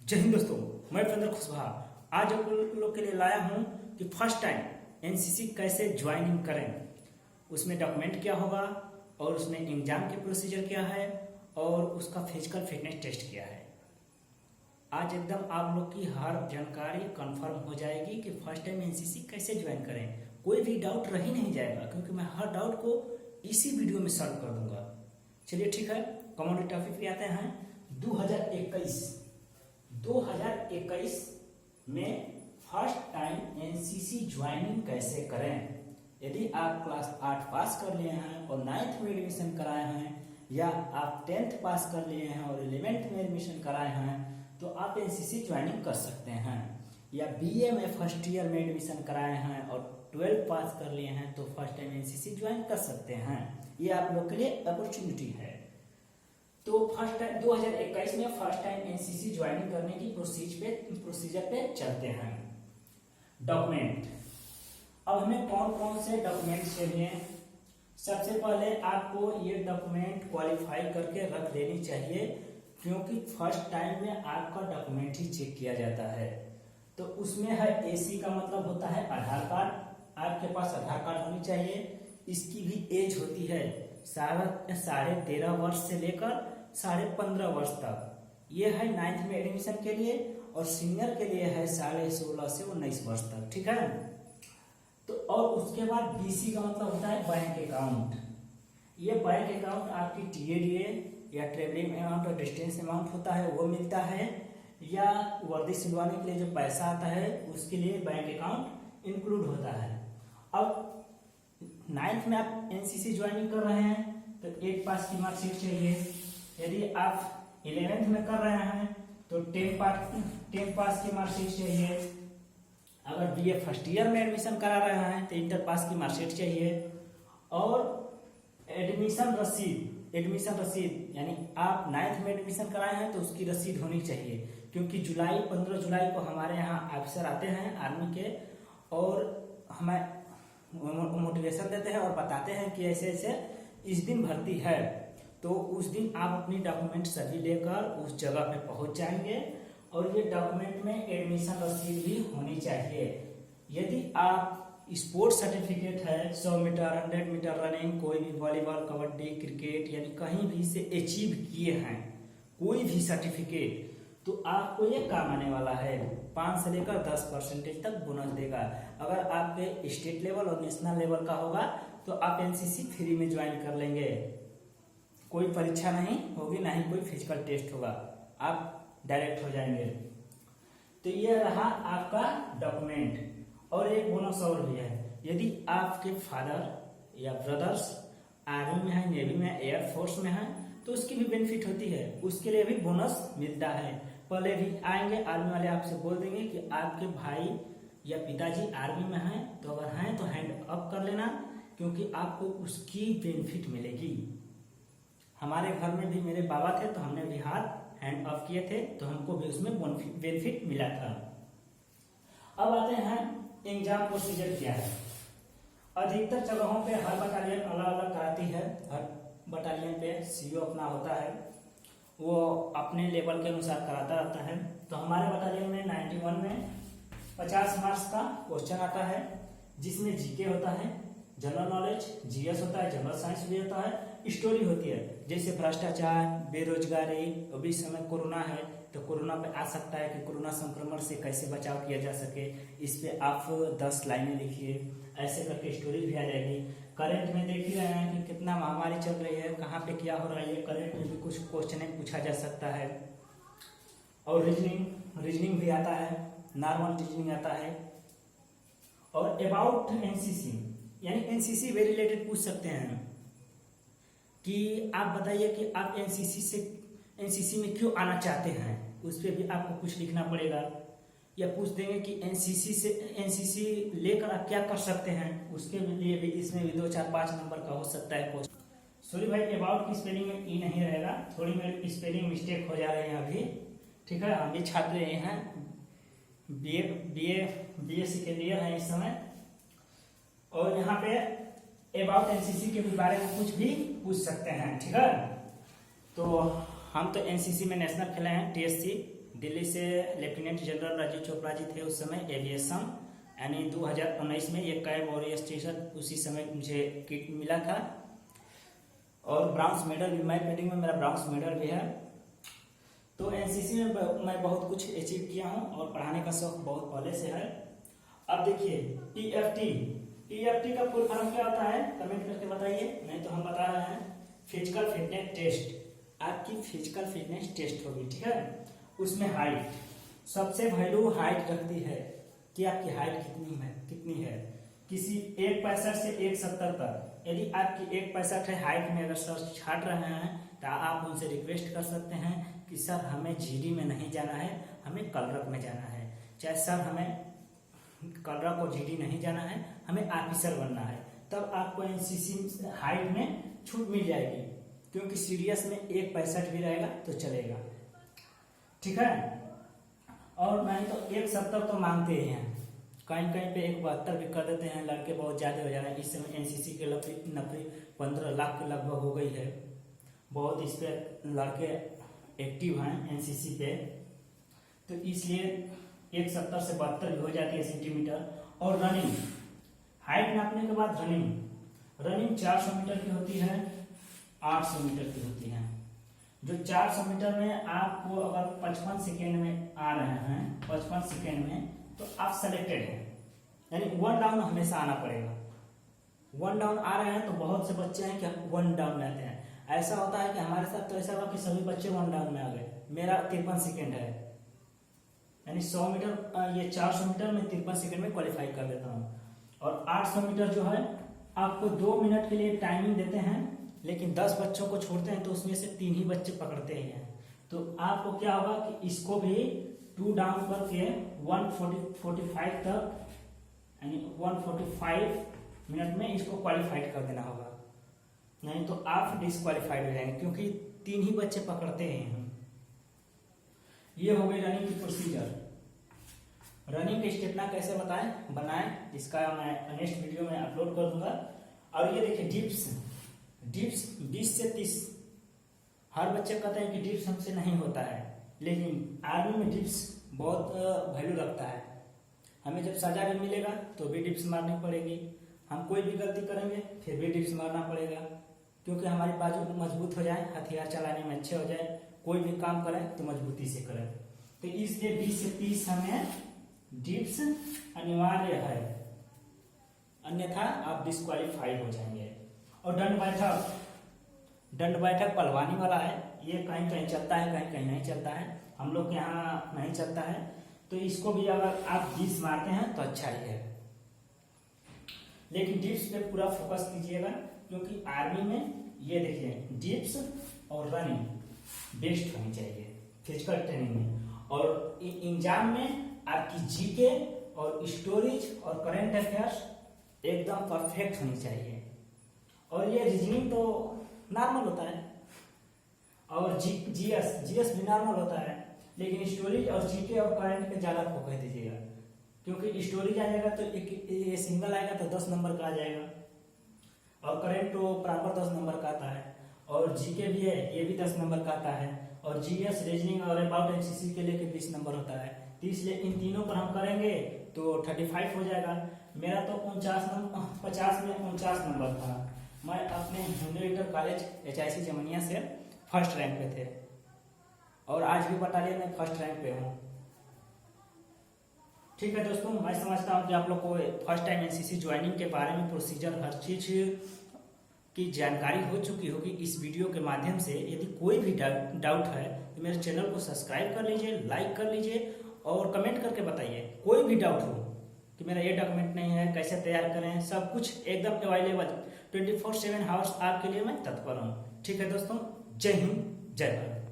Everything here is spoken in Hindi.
जय हिंद दोस्तों, मैं फंदर खुशबहा आज आप लोग के लिए लाया हूं कि फर्स्ट टाइम एनसीसी कैसे ज्वाइनिंग करें, उसमें डॉक्यूमेंट क्या होगा और उसमें एग्जाम के प्रोसीजर क्या है और उसका फिजिकल फिटनेस टेस्ट क्या है। आज एकदम आप लोग की हर जानकारी कंफर्म हो जाएगी कि फर्स्ट टाइम एनसीसी कैसे ज्वाइन करें। कोई भी डाउट रह ही नहीं जाएगा क्योंकि मैं हर डाउट को इसी वीडियो में सॉल्व कर दूंगा। चलिए ठीक है, कॉमन टॉपिक पे आते हैं। 2021 में फर्स्ट टाइम एनसीसी ज्वाइनिंग कैसे करें। यदि आप क्लास 8 पास कर लिए हैं और 9th में एडमिशन कराए हैं, या आप 10th पास कर लिए हैं और 11th में एडमिशन कराए हैं, तो आप एनसीसी ज्वाइनिंग कर सकते हैं। या बीए में फर्स्ट ईयर में एडमिशन कराए हैं और 12th पास कर लिए हैं तो फर्स्ट टाइम एनसीसी ज्वाइन कर सकते हैं। ये आप लोग के लिए अपॉर्चुनिटी है। तो फर्स्ट टाइम 2021 में फर्स्ट टाइम एनसीसी ज्वाइनिंग करने की प्रोसीजर पे चलते हैं। डॉक्यूमेंट, अब हमें कौन कौन से डॉक्यूमेंट चाहिए। सबसे पहले आपको ये डॉक्यूमेंट क्वालिफाई करके रख देनी चाहिए क्योंकि फर्स्ट टाइम में आपका डॉक्यूमेंट ही चेक किया जाता है। तो उसमें है एसी का मतलब होता है आधार कार्ड। आपके पास आधार कार्ड होनी चाहिए। इसकी भी एज होती है 13.5 वर्ष से लेकर 15.5 वर्ष तक। ये है 9th में एडमिशन के लिए और सीनियर के लिए है 16.5 से 19 वर्ष तक। ठीक है। तो और उसके बाद बीसी का मतलब होता है बैंक अकाउंट। ये बैंक अकाउंट आपकी टीएडीए या ट्रेवलिंग अमाउंट और डिस्टेंस अमाउंट होता है वो मिलता है, या वर्दी सिलवाने के लिए जो पैसा आता है उसके लिए बैंक अकाउंट इंक्लूड होता है। अब 9th में आप एनसीसी ज्वाइनिंग कर रहे हैं तो 8 पास की मार्कशीट चाहिए। यदि आप 11th में कर रहे हैं तो 10 पास की मार्कशीट चाहिए। अगर बीए फर्स्ट ईयर में एडमिशन करा रहे हैं तो इंटर पास की मार्कशीट चाहिए। और एडमिशन रसीद यानी आप 9th में एडमिशन कराए हैं तो उसकी रसीद होनी चाहिए क्योंकि 15 जुलाई को हमारे यहाँ ऑफिसर आते हैं आर्मी के और हमें मोटिवेशन देते हैं और बताते हैं कि ऐसे ऐसे इस दिन भर्ती है। तो उस दिन आप अपनी डॉक्यूमेंट सभी लेकर उस जगह पे पहुंच जाएंगे और ये डॉक्यूमेंट में एडमिशन रसीद भी होनी चाहिए। यदि आप स्पोर्ट्स सर्टिफिकेट है 100 मीटर 100 मीटर रनिंग, कोई भी वॉलीबॉल कबड्डी क्रिकेट यानी कहीं भी से अचीव किए हैं कोई भी सर्टिफिकेट, तो आपको ये काम आने वाला है। 5 से लेकर 10% तक बोनस देगा। अगर आपके स्टेट लेवल और नेशनल लेवल का होगा तो आप एनसीसी फ्री में ज्वाइन कर लेंगे। कोई परीक्षा नहीं होगी, ना ही कोई फिजिकल टेस्ट होगा, आप डायरेक्ट हो जाएंगे। तो ये रहा आपका डॉक्यूमेंट। और एक बोनस और भी है, यदि आपके फादर या ब्रदर्स आर्मी में है, नेवी में, एयरफोर्स में है तो उसकी भी बेनिफिट होती है, उसके लिए भी बोनस मिलता है। पहले भी आएंगे आर्मी वाले आपसे बोल देंगे कि आपके भाई या पिताजी आर्मी में हैं, तो अगर हैं तो हैंड अप कर लेना क्योंकि आपको उसकी बेनिफिट मिलेगी। हमारे घर में भी मेरे बाबा थे तो हमने भी हाथ हैंड अप किए थे तो हमको भी उसमें बेनिफिट मिला था। अब आते हैं एग्जाम प्रोसीजर क्या है। अधिकतर जगहों पे हर बटालियन अलग अलग कराती है। हर बटालियन पे सीओ अपना होता है, वो अपने लेवल के अनुसार कराता रहता है। तो हमारे बटालियन में 91 में 50 मार्क्स का क्वेश्चन आता है जिसमें जीके होता है, जनरल नॉलेज, जीएस होता है, जनरल साइंस भी होता है, स्टोरी होती है जैसे भ्रष्टाचार, बेरोजगारी। अभी समय कोरोना है तो कोरोना पे आ सकता है कि कोरोना संक्रमण से कैसे बचाव किया जा सके, इस पे आप 10 लाइनें लिखिए। ऐसे करके स्टोरी भी आ जाएगी। करंट में देख ही रहे हैं कि कितना महामारी चल रही है, कहाँ पे क्या हो रहा है, करंट में भी कुछ क्वेश्चन पूछा जा सकता है। और रीजनिंग भी आता है, नॉर्मल रीजनिंग आता है। और अबाउट एनसीसी यानी एनसीसी वे रिलेटेड पूछ सकते हैं कि आप बताइए कि आप एनसीसी में क्यों आना चाहते हैं, उस पर भी आपको कुछ लिखना पड़ेगा। या पूछ देंगे कि एनसीसी लेकर आप क्या कर सकते हैं, उसके लिए भी इसमें भी 2, 4, 5 नंबर का हो सकता है क्वेश्चन। सॉरी भाई, अबाउट की स्पेलिंग में ई नहीं रहेगा, थोड़ी मेरी स्पेलिंग मिस्टेक हो जा रही है अभी। ठीक है, हम भी छात्र हैं, बीएससी के लिए हैं इस समय। और यहाँ पे अबाउट एनसीसी के भी बारे में कुछ भी पूछ सकते हैं। ठीक है, तो हम तो एनसीसी में नेशनल खेले हैं, टीएससी दिल्ली से लेफ्टिनेंट जनरल राजीव चोपड़ा जी थे उस समय एविएशन, यानी 2019 में ये कैब और ये स्टेशन उसी समय मुझे किट मिला था। और ब्राउन्स मेडल भी, मैं पेंटिंग में मेरा ब्राउन्स मेडल भी है। तो एनसीसी में मैं बहुत कुछ अचीव किया हूँ और पढ़ाने का शौक बहुत पहले से है। अब देखिए टीएफटी का फुल फॉर्म क्या होता है, कमेंट करके बताइए, नहीं तो हम बता रहे हैं। फिजिकल फिटनेस टेस्ट, आपकी फिजिकल फिटनेस टेस्ट होगी, ठीक है। उसमें हाइट, सबसे वैल्यू हाइट रखती है कि आपकी हाइट कितनी है। किसी 1.65 से 1.70 तक, यदि आपकी 1.65 है हाइट में, अगर सर छाट रहे हैं तो आप उनसे रिक्वेस्ट कर सकते हैं कि सर हमें जीडी में नहीं जाना है, हमें कलरक में जाना है। चाहे सर हमें कलरक और जीडी नहीं जाना है, हमें ऑफिसर बनना है, तब आपको एनसीसी हाइट में छूट मिल जाएगी, क्योंकि सीरियस में 1.65 भी रहेगा तो चलेगा, ठीक है। और नहीं तो 1.70 तो मांगते ही हैं, कहीं कहीं पे 1.72 भी कर देते हैं, लड़के बहुत ज्यादा हो जा रहे हैं। इस समय एनसीसी के नौकरी 15 लाख के लगभग हो गई है, बहुत इस पे लड़के एक्टिव हैं एनसीसी पे, तो इसलिए 1.70 से 72 भी हो जाती है सेंटीमीटर। और रनिंग, हाइट नापने के बाद रनिंग 400 मीटर की होती है, 800 मीटर की होती है। जो 400 मीटर में आपको अगर 55 सेकेंड में आ रहे हैं, 55 सेकेंड में, तो आप सेलेक्टेड हैं, यानी 1 डाउन हमेशा आना पड़ेगा। 1 डाउन आ रहे हैं तो बहुत से बच्चे हैं कि 1 डाउन में आते हैं। ऐसा होता है कि हमारे साथ तो ऐसा हुआ कि सभी बच्चे 1 डाउन में आ गए। मेरा 53 सेकेंड है, यानी 100 मीटर, ये 400 मीटर में 53 सेकेंड में क्वालिफाई कर देता हूँ। और 800 मीटर जो है आपको 2 मिनट के लिए टाइमिंग देते हैं, लेकिन 10 बच्चों को छोड़ते हैं तो उसमें से 3 ही बच्चे पकड़ते हैं। तो आपको क्या होगा कि इसको भी 2 डाउन करके 145 तक, यानी 145 मिनट में इसको क्वालिफाइड कर देना होगा, नहीं तो आप डिस्क्वालिफाइड हो जाएंगे, क्योंकि 3 ही बच्चे पकड़ते हैं हम। ये हो गई रनिंग की प्रोसीजर। रनिंग के स्टेपना कैसे बनाएं, इसका मैं नेक्स्ट वीडियो में अपलोड कर दूंगा। और ये देखिए डिप्स 20 से 30, हर बच्चे कहते हैं कि डिप्स हमसे नहीं होता है, लेकिन आर्मी में डिप्स बहुत वैल्यू रखता है। हमें जब सजा भी मिलेगा तो भी डिप्स मारनी पड़ेगी, हम कोई भी गलती करेंगे फिर भी डिप्स मारना पड़ेगा, क्योंकि हमारी बाजू मजबूत हो जाए, हथियार चलाने में अच्छे हो जाए, कोई भी काम करें तो मजबूती से करें। तो इसलिए 20 से 30 हमें डिप्स अनिवार्य है, अन्यथा आप डिस्क्वालीफाई हो जाएंगे। और दंड बैठक पहलवानी वाला है, ये कहीं कहीं चलता है, कहीं कहीं नहीं चलता है, हम लोग के यहाँ नहीं चलता है। तो इसको भी अगर आप 20 मारते हैं तो अच्छा ही है, लेकिन डिप्स पे पूरा फोकस कीजिएगा, क्योंकि आर्मी में ये देखिए डिप्स और रनिंग बेस्ट होनी चाहिए फिजिकल ट्रेनिंग में। और एग्जाम में आपकी जीके और स्टोरेज और करंट अफेयर्स एकदम परफेक्ट होनी चाहिए। और ये रीजनिंग तो नॉर्मल होता है, और जीएस भी नॉर्मल होता है, लेकिन स्टोरेज और जीके और करंट पे ज्यादा फोकस दीजिएगा, क्योंकि स्टोरेज आ जाएगा तो ये सिंगल आएगा तो 10 नंबर का आ जाएगा, और करंट तो प्रॉपर 10 नंबर का आता है, और जीके भी है ये भी 10 नंबर का आता है, और जीएस रीजनिंग और अबाउट एनसीसी के लेके 20 नंबर होता है। तो इसलिए इन तीनों पर हम करेंगे तो 35 हो जाएगा। मेरा तो 50 में 49 नंबर था। मैं अपने Hindu inter college HIC Zamania से फर्स्ट रैंक पे थे, और आज भी बटालियन में फर्स्ट रैंक पे हूँ। ठीक है दोस्तों, मैं समझता हूँ कि आप लोग को फर्स्ट टाइम एनसीसी ज्वाइनिंग के बारे में प्रोसीजर हर चीज की जानकारी हो चुकी होगी इस वीडियो के माध्यम से। यदि कोई भी डाउट है तो मेरे चैनल को सब्सक्राइब कर लीजिए, लाइक कर लीजिए, और कमेंट करके बताइए। कोई भी डाउट हो कि मेरा ये डॉक्यूमेंट नहीं है, कैसे तैयार करें, सब कुछ एकदम अवेलेबल 24/7 आवर्स आपके लिए मैं तत्पर हूँ। ठीक है दोस्तों, जय हिंद, जय भारत।